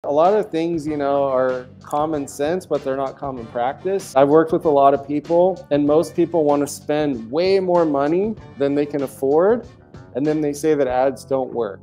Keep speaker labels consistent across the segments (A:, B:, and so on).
A: A lot of things, you know, are common sense, but they're not common practice. I've worked with a lot of people, and most people want to spend way more money than they can afford, and then they say that ads don't work.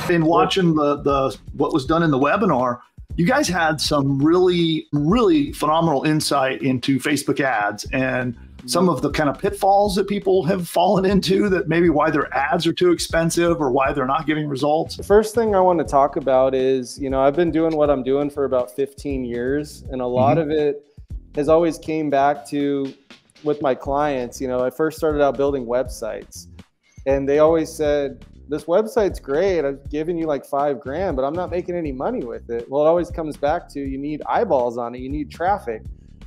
B: In watching what was done in the webinar, you guys had some really phenomenal insight into Facebook ads and some of the kind of pitfalls that people have fallen into, that maybe why their ads are too expensive or why they're not getting results.
A: The first thing I want to talk about is, you know, I've been doing what I'm doing for about 15 years, and a lot of it has always came back to, with my clients, you know, I first started out building websites, and they always said, this website's great, I've given you like $5 grand, but I'm not making any money with it. Well, it always comes back to, you need eyeballs on it, you need traffic.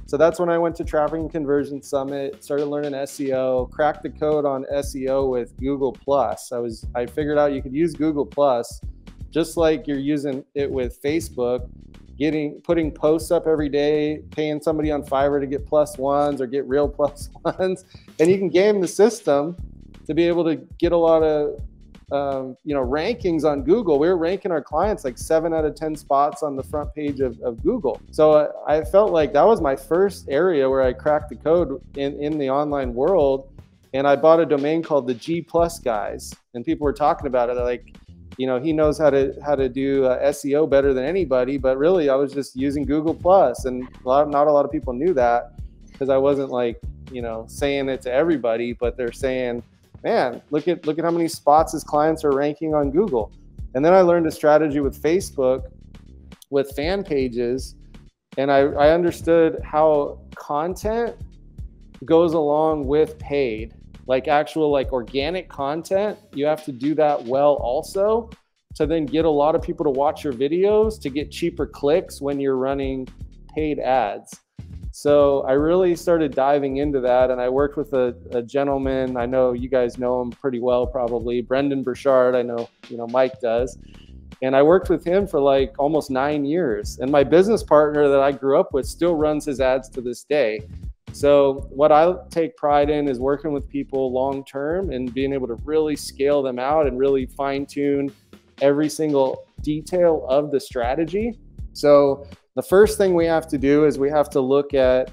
A: So that's when I went to Traffic and Conversion Summit, started learning SEO, cracked the code on SEO with Google+. I figured out you could use Google+, just like you're using it with Facebook, putting posts up every day, paying somebody on Fiverr to get +1s or get real +1s, and you can game the system to be able to get a lot of you know, rankings on Google. We were ranking our clients like 7 out of 10 spots on the front page of Google. So I felt like that was my first area where I cracked the code in the online world. And I bought a domain called the G+ guys, and people were talking about it. They're like, you know, he knows how to do SEO better than anybody. But really, I was just using Google+, and not a lot of people knew that, because I wasn't like, you know, saying it to everybody, but they're saying, man, look at how many spots his clients are ranking on Google. And then I learned a strategy with Facebook with fan pages, and I understood how content goes along with paid, like actual like organic content. You have to do that well also to then get a lot of people to watch your videos to get cheaper clicks when you're running paid ads. So I really started diving into that, and I worked with a gentleman. I know you guys know him pretty well, probably, Brendan Burchard. I know, you know, Mike does. And I worked with him for like almost 9 years. And my business partner that I grew up with still runs his ads to this day. So what I take pride in is working with people long-term and being able to really scale them out and really fine-tune every single detail of the strategy. So the first thing we have to do is we have to look at,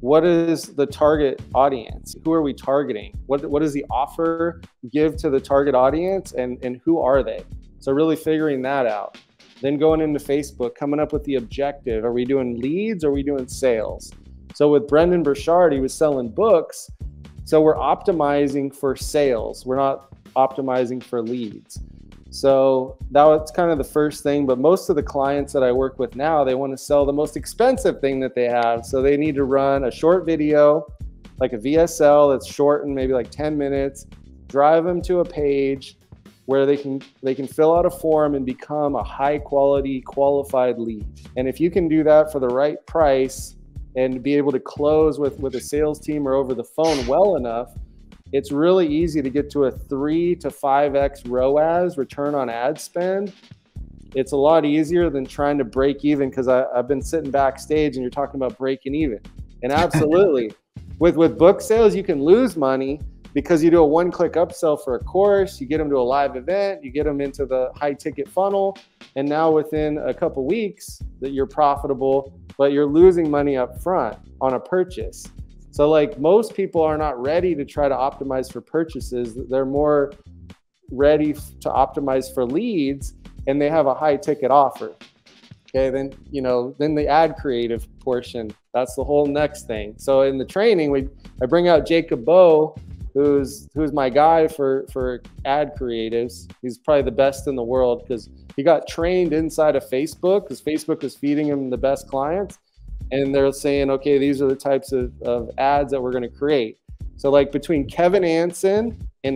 A: what is the target audience? Who are we targeting? What does the offer give to the target audience, and who are they? So really figuring that out. Then going into Facebook, coming up with the objective. Are we doing leads or are we doing sales? So with Brendan Burchard, he was selling books. So we're optimizing for sales. We're not optimizing for leads. So that's kind of the first thing. But most of the clients that I work with now, they want to sell the most expensive thing that they have. So they need to run a short video, like a VSL that's shortened, maybe like 10 minutes, drive them to a page where they can fill out a form and become a high quality qualified lead. And if you can do that for the right price and be able to close with a sales team or over the phone well enough, it's really easy to get to a 3 to 5x ROAS, return on ad spend. It's a lot easier than trying to break even, because I've been sitting backstage and you're talking about breaking even. And absolutely, with book sales, you can lose money because you do a one-click upsell for a course, you get them to a live event, you get them into the high-ticket funnel, and now within a couple weeks that you're profitable, but you're losing money up front on a purchase. So like, most people are not ready to try to optimize for purchases. They're more ready to optimize for leads, and they have a high ticket offer. Okay, then the ad creative portion, that's the whole next thing. So in the training, I bring out Jacob Bowe, who's my guy for ad creatives. He's probably the best in the world, because he got trained inside of Facebook, because Facebook was feeding him the best clients. And they're saying, okay, these are the types of ads that we're going to create. So like between Kevin Anson and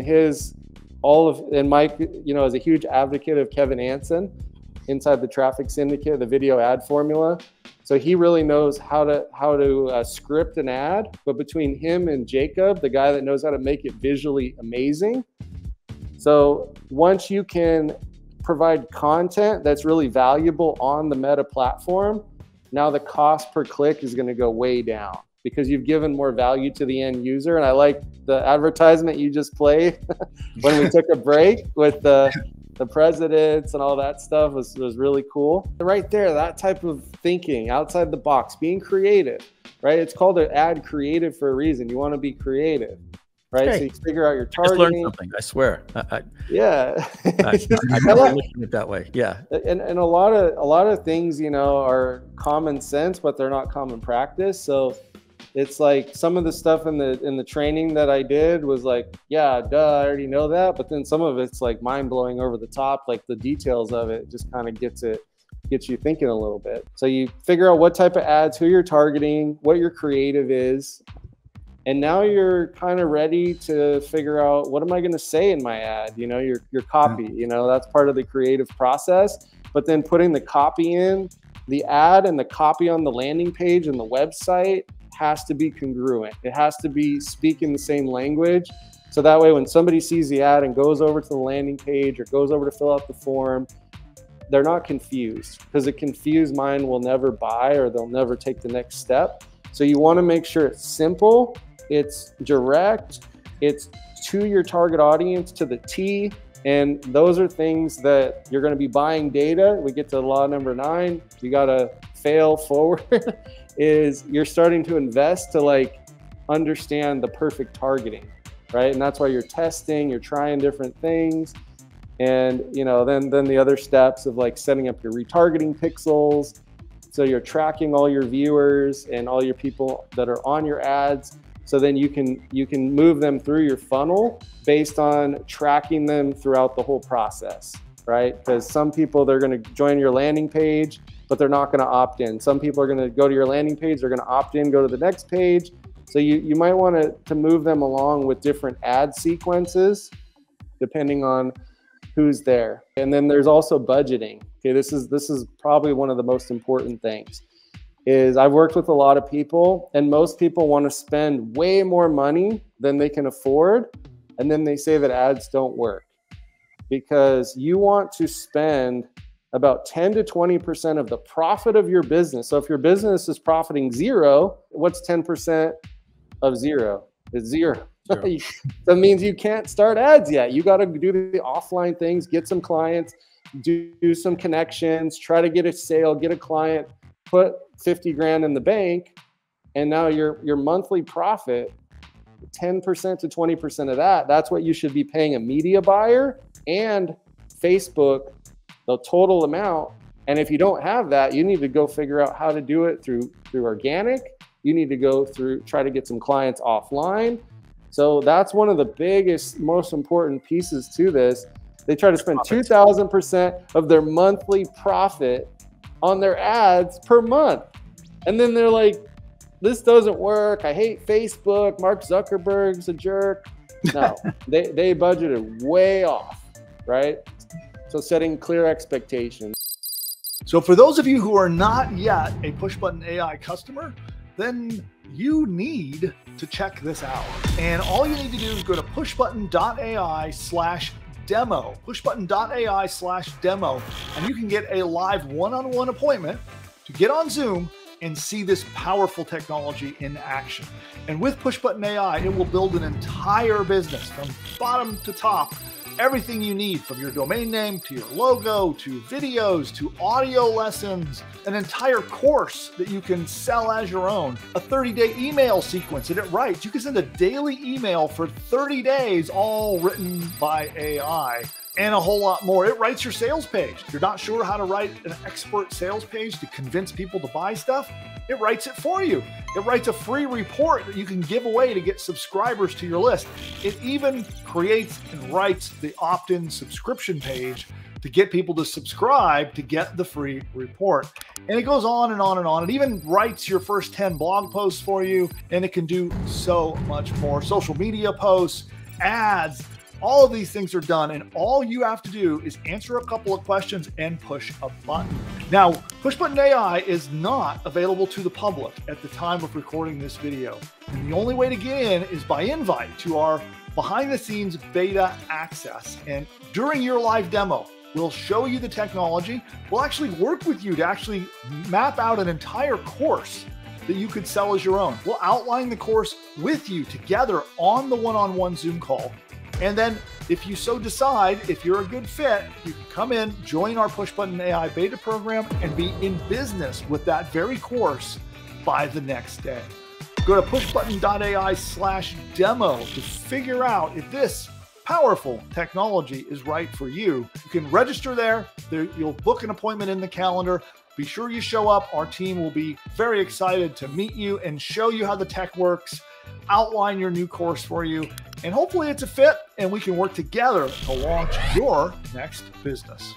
A: Mike, you know, is a huge advocate of Kevin Anson inside the Traffic Syndicate, the video ad formula. So he really knows how to script an ad. But between him and Jacob, the guy that knows how to make it visually amazing. So once you can provide content that's really valuable on the Meta platform, now the cost per click is going to go way down, because you've given more value to the end user. And I like the advertisement you just played when we took a break with the the presidents and all that stuff was really cool. Right there, that type of thinking outside the box, being creative, right? It's called an ad creative for a reason. You want to be creative, right?
C: Hey,
A: so you figure out your
C: I just learned
A: targeting.
C: something, I swear.
A: Yeah.
C: I never looked at it that way. Yeah.
A: And a lot of things, you know, are common sense, but they're not common practice. So it's like some of the stuff in the training that I did was like, yeah, duh, I already know that. But then some of it's like mind blowing over the top, like the details of it just kind of gets you thinking a little bit. So you figure out what type of ads, who you're targeting, what your creative is. And now you're kind of ready to figure out, what am I going to say in my ad? You know, your copy, you know, that's part of the creative process. But then putting the copy in, the ad and the copy on the landing page and the website has to be congruent. It has to be speaking the same language. So that way, when somebody sees the ad and goes over to the landing page or goes over to fill out the form, they're not confused, because a confused mind will never buy, or they'll never take the next step. So you want to make sure it's simple, it's direct, it's to your target audience to the T. And those are things that you're going to be buying data. We get to law number 9. You got to fail forward is you're starting to invest to like understand the perfect targeting, right? And that's why you're testing, you're trying different things. And, you know, then the other steps of like setting up your retargeting pixels. So you're tracking all your viewers and all your people that are on your ads. So then you can move them through your funnel based on tracking them throughout the whole process, right? Because some people, they're going to join your landing page, but they're not going to opt in. Some people are going to go to your landing page, they're going to opt in, go to the next page. So you might want to move them along with different ad sequences, depending on who's there. And then there's also budgeting. Okay, this is probably one of the most important things. Is I've worked with a lot of people, and most people want to spend way more money than they can afford. And then they say that ads don't work, because you want to spend about 10 to 20% of the profit of your business. So if your business is profiting 0, what's 10% of 0? It's 0. That means you can't start ads yet. You got to do the offline things, get some clients, do some connections, try to get a sale, get a client, put 50 grand in the bank. And now your monthly profit, 10% to 20% of that's what you should be paying a media buyer and Facebook, the total amount. And if you don't have that, you need to go figure out how to do it through organic. You need to go try to get some clients offline. So that's one of the biggest, most important pieces to this. They try to spend 2,000% of their monthly profit on their ads per month. And then they're like, this doesn't work. I hate Facebook. Mark Zuckerberg's a jerk. No, they budgeted way off, right? So setting clear expectations.
B: So for those of you who are not yet a PushButton AI customer, then you need to check this out. And all you need to do is go to pushbutton.ai/demo, pushbutton.ai/demo, and you can get a live one-on-one appointment to get on Zoom and see this powerful technology in action. And with PushButton AI, it will build an entire business from bottom to top. Everything you need, from your domain name to your logo to videos to audio lessons, an entire course that you can sell as your own, a 30-day email sequence that it writes. You can send a daily email for 30 days, all written by AI, and a whole lot more. It writes your sales page. If you're not sure how to write an expert sales page to convince people to buy stuff, it writes it for you. It writes a free report that you can give away to get subscribers to your list. It even creates and writes the opt-in subscription page to get people to subscribe to get the free report. And it goes on and on and on. It even writes your first 10 blog posts for you, and it can do so much more. Social media posts, ads, all of these things are done, and all you have to do is answer a couple of questions and push a button. Now, PushButton AI is not available to the public at the time of recording this video. And the only way to get in is by invite to our behind-the-scenes beta access. And during your live demo, we'll show you the technology. We'll actually work with you to actually map out an entire course that you could sell as your own. We'll outline the course with you together on the one-on-one Zoom call. And then if you so decide, if you're a good fit, you can come in, join our PushButton AI beta program, and be in business with that very course by the next day. Go to pushbutton.ai/demo to figure out if this powerful technology is right for you. You can register there. You'll book an appointment in the calendar. Be sure you show up. Our team will be very excited to meet you and show you how the tech works, outline your new course for you, and hopefully it's a fit and we can work together to launch your next business.